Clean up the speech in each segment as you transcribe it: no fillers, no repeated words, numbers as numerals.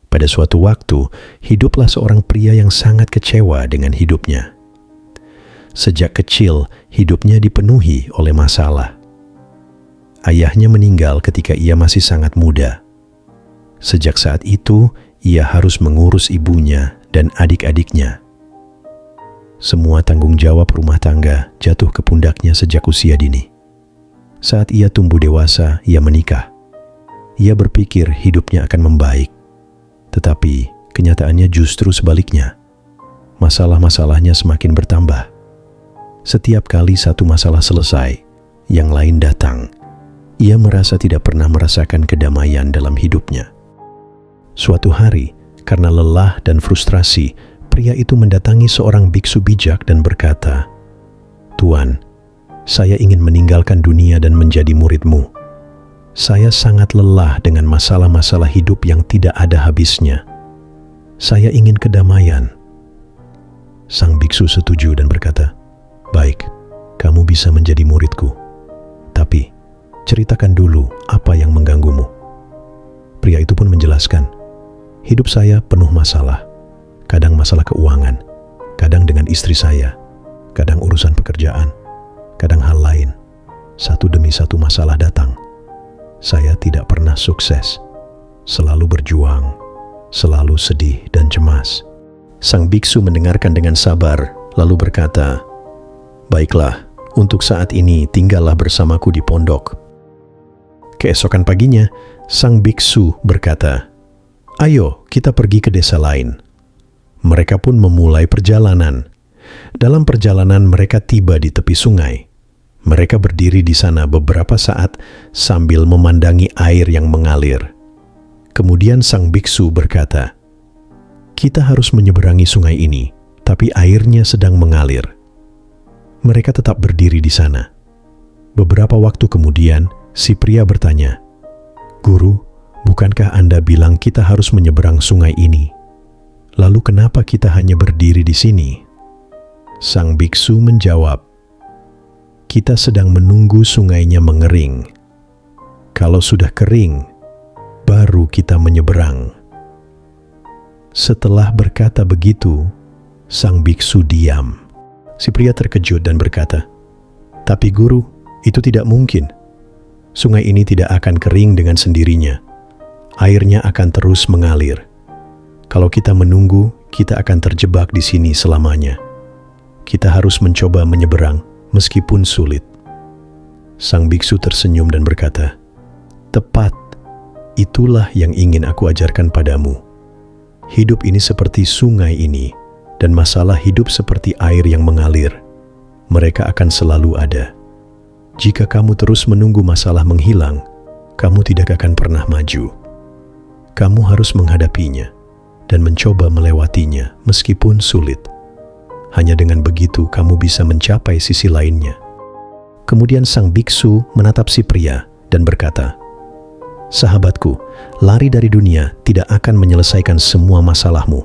Pada suatu waktu, hiduplah seorang pria yang sangat kecewa dengan hidupnya. Sejak kecil, hidupnya dipenuhi oleh masalah. Ayahnya meninggal ketika ia masih sangat muda. Sejak saat itu, ia harus mengurus ibunya dan adik-adiknya. Semua tanggung jawab rumah tangga jatuh ke pundaknya sejak usia dini. Saat ia tumbuh dewasa, ia menikah. Ia berpikir hidupnya akan membaik. Tetapi kenyataannya justru sebaliknya. Masalah-masalahnya semakin bertambah. Setiap kali satu masalah selesai, yang lain datang. Ia merasa tidak pernah merasakan kedamaian dalam hidupnya. Suatu hari, karena lelah dan frustrasi, pria itu mendatangi seorang biksu bijak dan berkata, "Tuan, saya ingin meninggalkan dunia dan menjadi muridmu. Saya sangat lelah dengan masalah-masalah hidup yang tidak ada habisnya. Saya ingin kedamaian." Sang biksu setuju dan berkata, "Baik, kamu bisa menjadi muridku. Tapi, ceritakan dulu apa yang mengganggumu." Pria itu pun menjelaskan, "Hidup saya penuh masalah. Kadang masalah keuangan, kadang dengan istri saya, kadang urusan pekerjaan, kadang hal lain. Satu demi satu masalah datang. Saya tidak pernah sukses, selalu berjuang, selalu sedih dan cemas." Sang biksu mendengarkan dengan sabar, lalu berkata, "Baiklah, untuk saat ini tinggallah bersamaku di pondok." Keesokan paginya, sang biksu berkata, "Ayo kita pergi ke desa lain." Mereka pun memulai perjalanan. Dalam perjalanan mereka tiba di tepi sungai. Mereka berdiri di sana beberapa saat sambil memandangi air yang mengalir. Kemudian sang biksu berkata, "Kita harus menyeberangi sungai ini, tapi airnya sedang mengalir." Mereka tetap berdiri di sana. Beberapa waktu kemudian, si pria bertanya, "Guru, bukankah Anda bilang kita harus menyeberang sungai ini? Lalu kenapa kita hanya berdiri di sini?" Sang biksu menjawab, "Kita sedang menunggu sungainya mengering. Kalau sudah kering, baru kita menyeberang." Setelah berkata begitu, sang biksu diam. Si pria terkejut dan berkata, "Tapi guru, itu tidak mungkin. Sungai ini tidak akan kering dengan sendirinya. Airnya akan terus mengalir. Kalau kita menunggu, kita akan terjebak di sini selamanya. Kita harus mencoba menyeberang, meskipun sulit." Sang biksu tersenyum dan berkata, "Tepat, itulah yang ingin aku ajarkan padamu. Hidup ini seperti sungai ini, dan masalah hidup seperti air yang mengalir. Mereka akan selalu ada. Jika kamu terus menunggu masalah menghilang, kamu tidak akan pernah maju. Kamu harus menghadapinya dan mencoba melewatinya meskipun sulit. Hanya dengan begitu kamu bisa mencapai sisi lainnya." Kemudian sang biksu menatap si pria dan berkata, "Sahabatku, lari dari dunia tidak akan menyelesaikan semua masalahmu.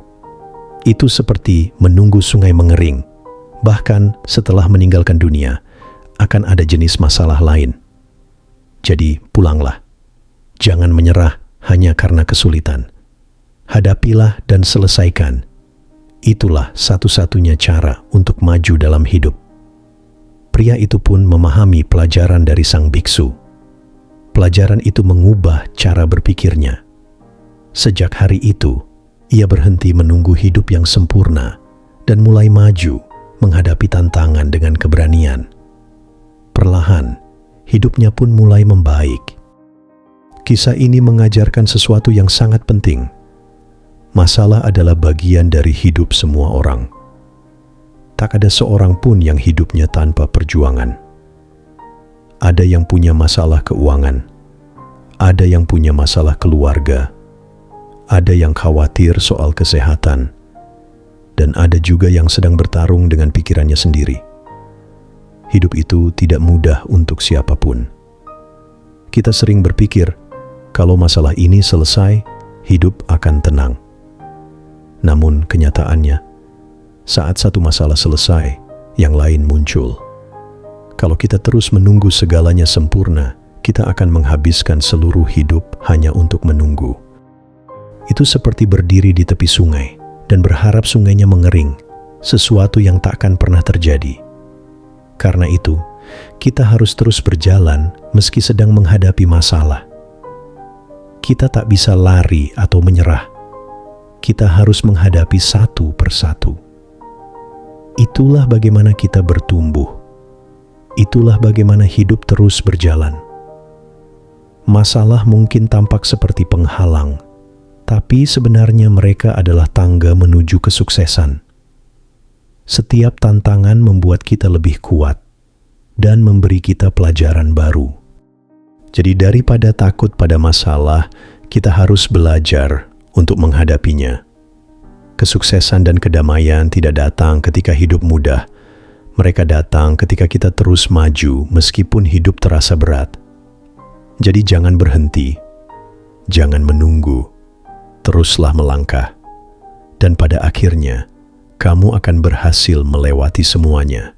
Itu seperti menunggu sungai mengering. Bahkan setelah meninggalkan dunia, akan ada jenis masalah lain. Jadi pulanglah. Jangan menyerah hanya karena kesulitan. Hadapilah dan selesaikan. Itulah satu-satunya cara untuk maju dalam hidup." Pria itu pun memahami pelajaran dari sang biksu. Pelajaran itu mengubah cara berpikirnya. Sejak hari itu, ia berhenti menunggu hidup yang sempurna dan mulai maju menghadapi tantangan dengan keberanian. Perlahan, hidupnya pun mulai membaik. Kisah ini mengajarkan sesuatu yang sangat penting. Masalah adalah bagian dari hidup semua orang. Tak ada seorang pun yang hidupnya tanpa perjuangan. Ada yang punya masalah keuangan, ada yang punya masalah keluarga, ada yang khawatir soal kesehatan, dan ada juga yang sedang bertarung dengan pikirannya sendiri. Hidup itu tidak mudah untuk siapapun. Kita sering berpikir, kalau masalah ini selesai, hidup akan tenang. Namun kenyataannya, saat satu masalah selesai, yang lain muncul. Kalau kita terus menunggu segalanya sempurna, kita akan menghabiskan seluruh hidup hanya untuk menunggu. itu seperti berdiri di tepi sungai dan berharap sungainya mengering, sesuatu yang tak akan pernah terjadi. Karena itu, kita harus terus berjalan meski sedang menghadapi masalah. Kita tak bisa lari atau menyerah. Kita harus menghadapi satu persatu. Itulah bagaimana kita bertumbuh. Itulah bagaimana hidup terus berjalan. Masalah mungkin tampak seperti penghalang, tapi sebenarnya mereka adalah tangga menuju kesuksesan. Setiap tantangan membuat kita lebih kuat dan memberi kita pelajaran baru. Jadi daripada takut pada masalah, kita harus belajar untuk menghadapinya. Kesuksesan dan kedamaian tidak datang ketika hidup mudah. Mereka datang ketika kita terus maju meskipun hidup terasa berat. Jadi jangan berhenti, jangan menunggu, teruslah melangkah. Dan pada akhirnya, kamu akan berhasil melewati semuanya.